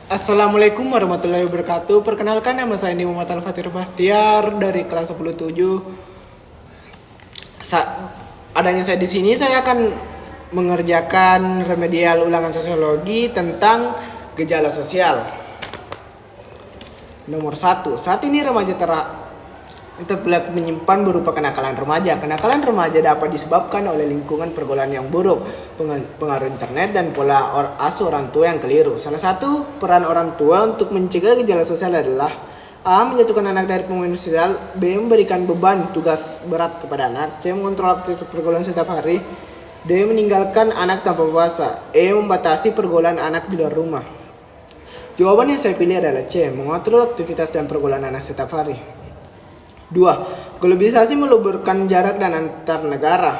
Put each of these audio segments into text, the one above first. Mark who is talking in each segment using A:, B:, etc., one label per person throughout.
A: Assalamualaikum warahmatullahi wabarakatuh. Perkenalkan, nama saya Muhammad Al-Fatir Bastiar dari kelas 107. Adanya saya di sini, saya akan mengerjakan remedial ulangan sosiologi tentang gejala sosial. Nomor 1. Saat ini remaja terpelaku menyimpan berupa kenakalan remaja. Kenakalan remaja dapat disebabkan oleh lingkungan pergaulan yang buruk, pengaruh internet, dan pola asuh orang tua yang keliru. Salah satu peran orang tua untuk mencegah gejala sosial adalah A. Menjatuhkan anak dari pengumuman sosial. B. Memberikan beban tugas berat kepada anak. C. Mengontrol aktivitas pergaulan setiap hari. D. Meninggalkan anak tanpa puasa. E. Membatasi pergaulan anak di luar rumah. Jawaban yang saya pilih adalah C. Mengontrol aktivitas dan pergaulan anak setiap hari. 2. Globalisasi meluburkan jarak dan antar negara.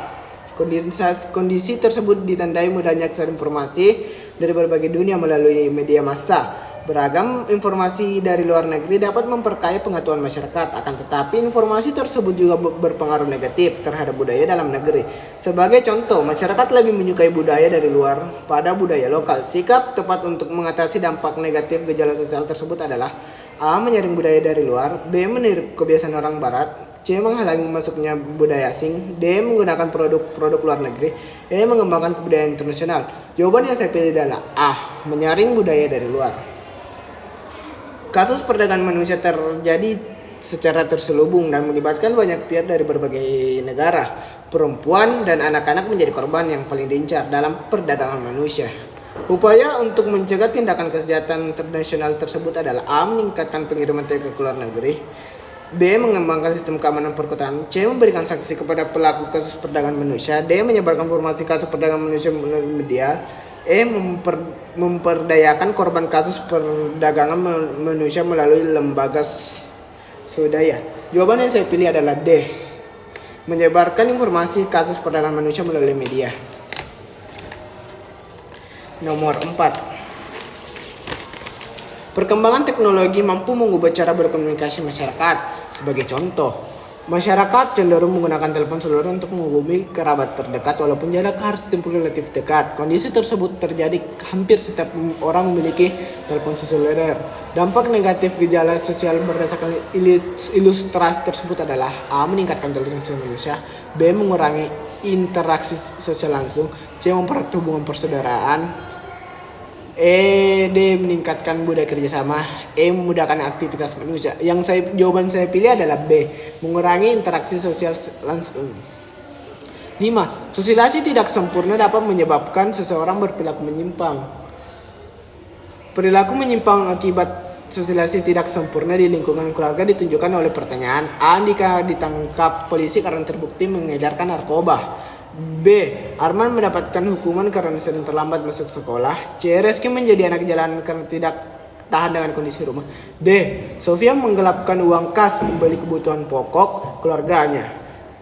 A: Kondisi tersebut ditandai mudahnya akses informasi dari berbagai dunia melalui media massa. Beragam informasi dari luar negeri dapat memperkaya pengetahuan masyarakat, akan tetapi informasi tersebut juga berpengaruh negatif terhadap budaya dalam negeri. Sebagai contoh, masyarakat lebih menyukai budaya dari luar pada budaya lokal. Sikap tepat untuk mengatasi dampak negatif gejala sosial tersebut adalah A. Menyaring budaya dari luar. B. Meniru kebiasaan orang barat. C. Menghalangi masuknya budaya asing. D. Menggunakan produk-produk luar negeri. E. Mengembangkan kebudayaan internasional. Jawaban yang saya pilih adalah A. Menyaring budaya dari luar. Kasus perdagangan manusia terjadi secara terselubung dan melibatkan banyak pihak dari berbagai negara. Perempuan dan anak-anak menjadi korban yang paling diincar dalam perdagangan manusia. Upaya untuk mencegah tindakan kejahatan internasional tersebut adalah A. Meningkatkan pengiriman TK ke luar negeri. B. Mengembangkan sistem keamanan perkotaan. C. Memberikan sanksi kepada pelaku kasus perdagangan manusia. D. Menyebarkan informasi kasus perdagangan manusia melalui media. E. Memperdayakan korban kasus perdagangan manusia melalui lembaga swadaya. Jawaban yang saya pilih adalah D. Menyebarkan informasi kasus perdagangan manusia melalui media. Nomor 4. Perkembangan teknologi mampu mengubah cara berkomunikasi masyarakat. Sebagai contoh, masyarakat cenderung menggunakan telepon seluler untuk menghubungi kerabat terdekat walaupun jarak harus ditempuh relatif dekat. Kondisi tersebut terjadi hampir setiap orang memiliki telepon seluler. Dampak negatif gejala sosial berdasarkan ilustrasi tersebut adalah A. Meningkatkan toleransi manusia. B. Mengurangi interaksi sosial langsung. C. Mempererat hubungan persaudaraan. D. Meningkatkan budaya kerjasama. E. Memudahkan aktivitas manusia. Jawaban saya pilih adalah B. Mengurangi interaksi sosial langsung. 5. Sosialisasi tidak sempurna dapat menyebabkan seseorang berperilaku menyimpang. Perilaku menyimpang akibat sosialisasi tidak sempurna di lingkungan keluarga ditunjukkan oleh pertanyaan A. Andika ditangkap polisi karena terbukti mengedarkan narkoba. B. Arman mendapatkan hukuman karena sering terlambat masuk sekolah. C. Reski menjadi anak jalanan karena tidak tahan dengan kondisi rumah. D. Sofia menggelapkan uang kas membeli kebutuhan pokok keluarganya.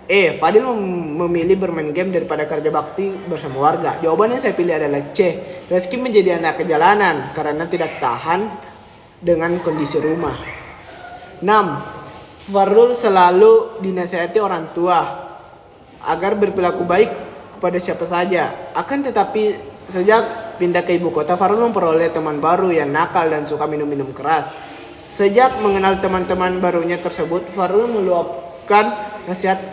A: E. Fadil memilih bermain game daripada kerja bakti bersama warga. Jawabannya saya pilih adalah C. Reski menjadi anak jalanan karena tidak tahan dengan kondisi rumah. 6. Fardul selalu dinasihati orang tua agar berperilaku baik kepada siapa saja. Akan tetapi sejak pindah ke ibu kota, Farul memperoleh teman baru yang nakal dan suka minum-minum keras. Sejak mengenal teman-teman barunya tersebut, Farul melupakan nasihat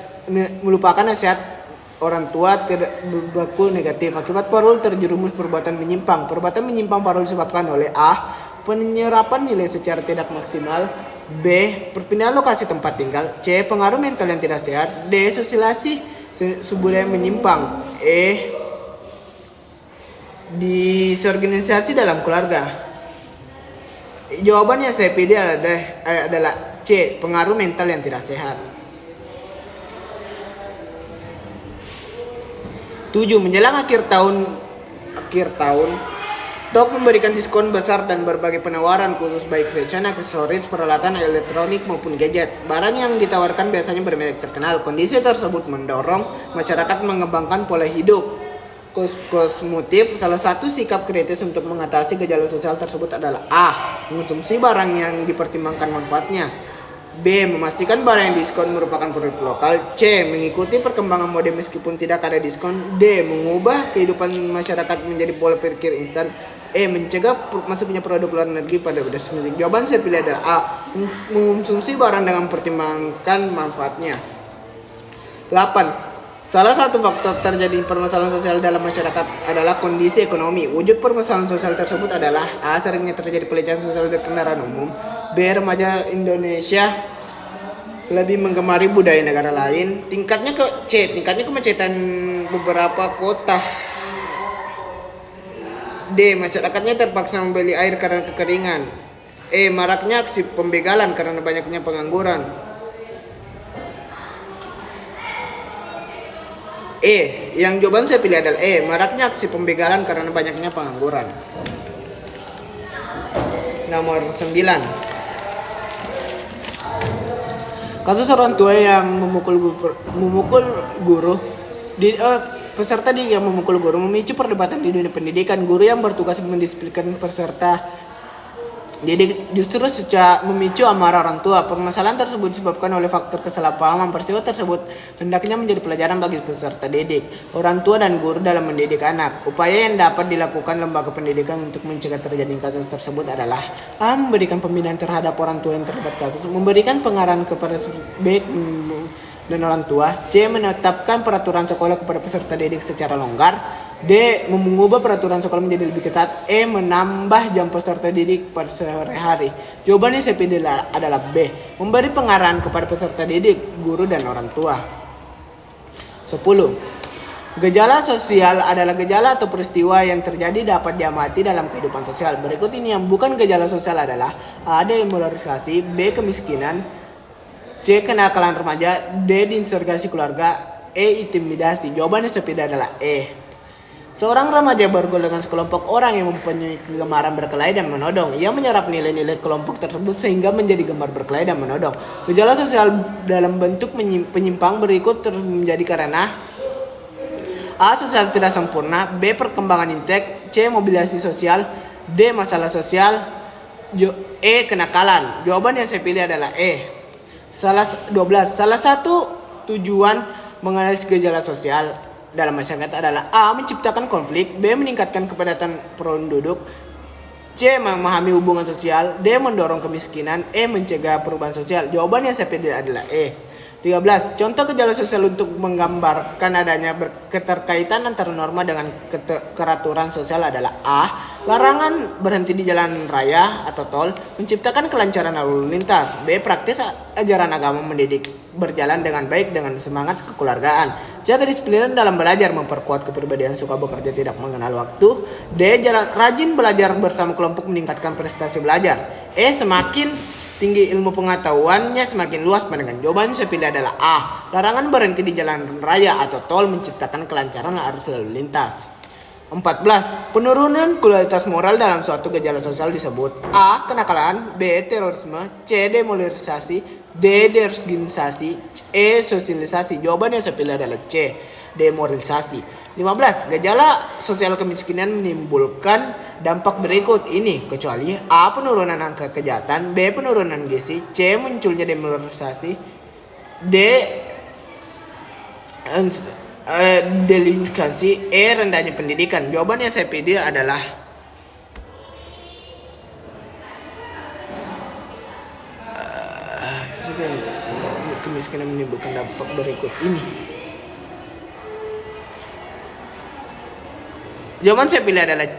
A: orang tua tidak berlaku negatif. Akibat Farul terjerumus perbuatan menyimpang. Perbuatan menyimpang Farul disebabkan oleh A. Penyerapan nilai secara tidak maksimal. B. Perpindahan lokasi tempat tinggal. C. Pengaruh mental yang tidak sehat. D. Sosialisasi budaya menyimpang. E. Disorganisasi dalam keluarga. Jawaban yang saya pilih adalah C. Pengaruh mental yang tidak sehat. 7. Menjelang akhir tahun Tok memberikan diskon besar dan berbagai penawaran khusus baik fashion, aksesoris, peralatan elektronik maupun gadget. Barang yang ditawarkan biasanya bermerek terkenal. Kondisi tersebut mendorong masyarakat mengembangkan pola hidup konsumtif. Salah satu sikap kritis untuk mengatasi gejala sosial tersebut adalah A. Mengonsumsi barang yang dipertimbangkan manfaatnya. B. Memastikan barang yang diskon merupakan produk lokal. C. Mengikuti perkembangan mode meskipun tidak ada diskon. D. Mengubah kehidupan masyarakat menjadi pola pikir instan. Mencegah masuknya produk luar negeri pada dasar pendidik. Jawaban saya pilih adalah A. Mengonsumsi barang dengan mempertimbangkan manfaatnya. 8. Salah satu faktor terjadi permasalahan sosial dalam masyarakat adalah kondisi ekonomi. Wujud permasalahan sosial tersebut adalah A. Seringnya terjadi pelecehan sosial dari kendaraan umum. B. Remaja Indonesia lebih menggemari budaya negara lain. Tingkatnya kemacetan beberapa kota. D. Masyarakatnya terpaksa membeli air karena kekeringan. Maraknya aksi pembegalan karena banyaknya pengangguran. Yang jawaban saya pilih adalah maraknya aksi pembegalan karena banyaknya pengangguran. Nomor 9. Kasus orang tua yang memukul guru peserta didik yang memukul guru memicu perdebatan di dunia pendidikan. Guru yang bertugas mendisiplinkan peserta didik justru memicu amarah orang tua. Permasalahan tersebut disebabkan oleh faktor kesalahpahaman. Peristiwa tersebut hendaknya menjadi pelajaran bagi peserta didik, orang tua dan guru dalam mendidik anak. Upaya yang dapat dilakukan lembaga pendidikan untuk mencegah terjadinya kasus tersebut adalah A. Memberikan pembinaan terhadap orang tua yang terlibat kasus, memberikan pengarahan kepada baik dan orang tua. C. Menetapkan peraturan sekolah kepada peserta didik secara longgar. D. Mengubah peraturan sekolah menjadi lebih ketat. Menambah jam peserta didik pada sehari-hari. Jawabannya saya pilih adalah B. Memberi pengarahan kepada peserta didik, guru dan orang tua. 10. Gejala sosial adalah gejala atau peristiwa yang terjadi dapat diamati dalam kehidupan sosial. Berikut ini yang bukan gejala sosial adalah A. Demoralisasi, B. Kemiskinan, C. Kenakalan remaja, D. Disintegrasi keluarga, Intimidasi. Jawabannya saya pilih adalah Seorang remaja bergaul dengan sekelompok orang yang mempunyai kegemaran berkelahi dan menodong. Ia menyerap nilai-nilai kelompok tersebut sehingga menjadi gemar berkelahi dan menodong. Gejala sosial dalam bentuk penyimpang berikut terjadi karena A. Sosial tidak sempurna, B. Perkembangan intelek, C. Mobilisasi sosial, D. Masalah sosial, Kenakalan. Jawaban yang saya pilih adalah 12. Salah satu tujuan menganalisis gejala sosial dalam masyarakat adalah A. Menciptakan konflik, B. Meningkatkan kepadatan penduduk, C. Memahami hubungan sosial, D. Mendorong kemiskinan, Mencegah perubahan sosial. Jawaban yang saya pilih adalah 13. Contoh gejala sosial untuk menggambarkan adanya keterkaitan antara norma dengan keteraturan sosial adalah A. Larangan berhenti di jalan raya atau tol, menciptakan kelancaran lalu lintas. B. Praktis ajaran agama mendidik berjalan dengan baik dengan semangat kekeluargaan. C. Kedisiplinan dalam belajar, memperkuat kepribadian, suka bekerja, tidak mengenal waktu. D. Rajin belajar bersama kelompok, meningkatkan prestasi belajar. Semakin tinggi ilmu pengetahuannya semakin luas pandangan. Jawaban saya pilih adalah A. Larangan berhenti di jalan raya atau tol, menciptakan kelancaran arus lalu lintas. 14. Penurunan kualitas moral dalam suatu gejala sosial disebut A. Kenakalan, B. Terorisme, C. Demoralisasi, D. Deorganisasi, Sosialisasi. Jawaban yang saya pilih adalah C. Demoralisasi. 15. Gejala sosial kemiskinan menimbulkan dampak berikut ini kecuali A. Penurunan angka kejahatan, B. Penurunan gizi, C. Munculnya demoralisasi, D. Delinkuensi, rendahnya pendidikan. Jawaban yang saya pilih adalah kemiskinan menimbulkan dampak berikut ini. Jawaban saya pilih adalah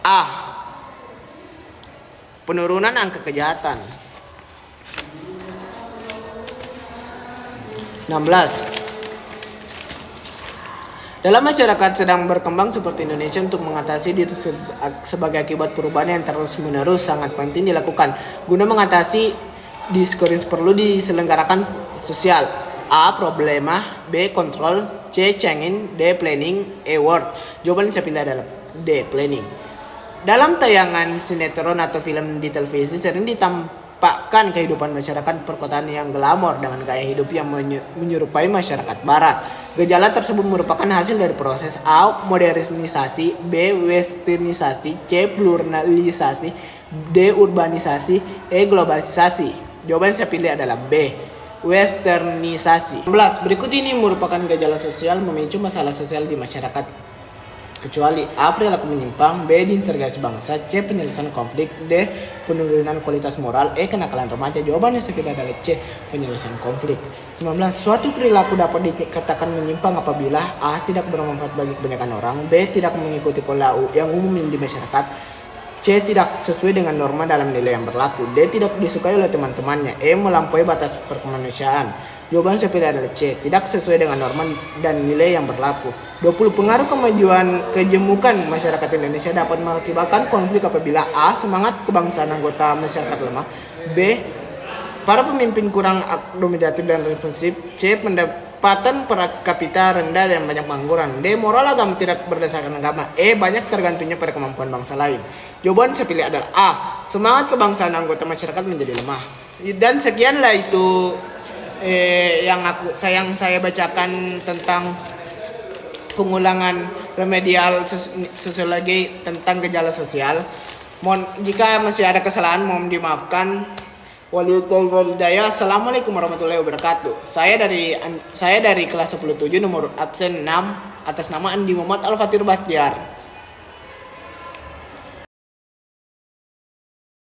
A: A. Penurunan angka kejahatan. 16. Dalam masyarakat sedang berkembang seperti Indonesia, untuk mengatasi diri sebagai akibat perubahan yang terus-menerus sangat penting dilakukan. Guna mengatasi diskurs perlu diselenggarakan sosial. A. Problema, B. Kontrol, C. Changing, D. Planning, Word. Jawaban yang saya pilih adalah D. Planning. Dalam tayangan sinetron atau film di televisi sering ditampakkan kehidupan masyarakat perkotaan yang glamor dengan gaya hidup yang menyerupai masyarakat barat. Gejala tersebut merupakan hasil dari proses A. Modernisasi, B. Westernisasi, C. Pluralisasi, D. Urbanisasi, Globalisasi. Jawaban yang saya pilih adalah B. Westernisasi. 11. Berikut ini merupakan gejala sosial memicu masalah sosial di masyarakat. kecuali A. Perilaku menyimpang, B. Diintegrasi bangsa, C. Penyelesaian konflik, D. Penurunan kualitas moral, E. Kenakalan remaja. Jawabannya sekitar adalah C. Penyelesaian konflik. 19. Suatu perilaku dapat dikatakan menyimpang apabila A. Tidak bermanfaat bagi kebanyakan orang, B. Tidak mengikuti pola yang umum di masyarakat, C. Tidak sesuai dengan norma dalam nilai yang berlaku, D. Tidak disukai oleh teman-temannya, E. Melampaui batas perkemanusiaan. Jawaban saya pilih adalah C. Tidak sesuai dengan norma dan nilai yang berlaku. 20. Pengaruh kemajuan kejemukan masyarakat Indonesia dapat mengakibatkan konflik apabila A. Semangat kebangsaan anggota masyarakat lemah, B. Para pemimpin kurang akomodatif dan responsif, C. Pendapatan per kapita rendah dan banyak pengangguran, D. Moral agama tidak berdasarkan agama, E. Banyak tergantungnya pada kemampuan bangsa lain. Jawaban saya pilih adalah A. Semangat kebangsaan anggota masyarakat menjadi lemah. Dan sekianlah itu yang saya bacakan tentang pengulangan remedial sosiologi tentang gejala sosial. Jika masih ada kesalahan mohon dimaafkan. Waliyudaya. Assalamualaikum warahmatullahi wabarakatuh. Saya dari kelas 17 nomor absen 6 atas nama Andi Muhammad Al-Fatir Bahtiar.